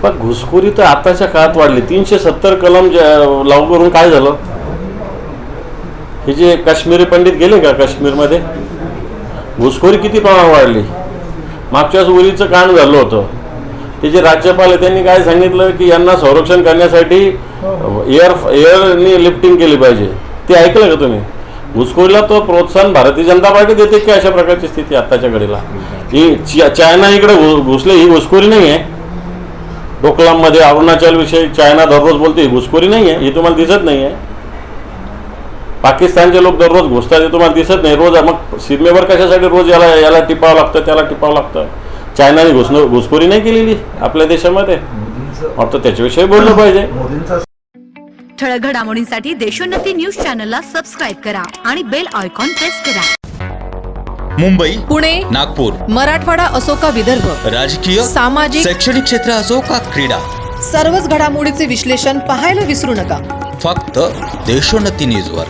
पण घुसखोरी तर आताच्या काळात वाढली. 370 कलम लागू करून काय झालं? हे जे काश्मीरी पंडित गेले का काश्मीरमध्ये, घुसखोरी किती प्रमाणात वाढली. मागच्याच उरीचं कांड झालं होतं. ते जे राज्यपाल आहे त्यांनी काय सांगितलं की यांना संरक्षण करण्यासाठी एअरनी लिफ्टिंग केली पाहिजे. ते ऐकलं का तुम्ही? घुसखोरीला तो प्रोत्साहन भारतीय जनता पार्टी देते की अशा प्रकारची स्थिती आत्ताच्या घडीला? ही चायना इकडे घुसले, ही घुसखोरी नाही आहे. डोकलाममध्ये अरुणाचल विषयी चायना दररोज बोलते, ही घुसखोरी नाही आहे. ही तुम्हाला दिसत नाही आहे. पाकिस्तानचे लोक दररोज घुसतात, हे तुम्हाला दिसत नाही. रोज मग सीमेवर कशासाठी रोज याला टिपावं लागतं, त्याला टिपावं लागतं. चायनाने घुसखोरी नाही केलेली आपल्या देशामध्ये. आता त्याच्याविषयी बोललं पाहिजे. ठळक घडामोडींसाठी देशोन्नती न्यूज चॅनलला सबस्क्राईब करा आणि बेल आयकॉन प्रेस करा. मुंबई, पुणे, नागपूर, मराठवाडा असो का विदर्भ, राजकीय, सामाजिक, शैक्षणिक क्षेत्र असो का क्रीडा, सर्वच घडामोडीचे विश्लेषण पाहायला विसरू नका. फक्त देशोन्नती न्यूजवर.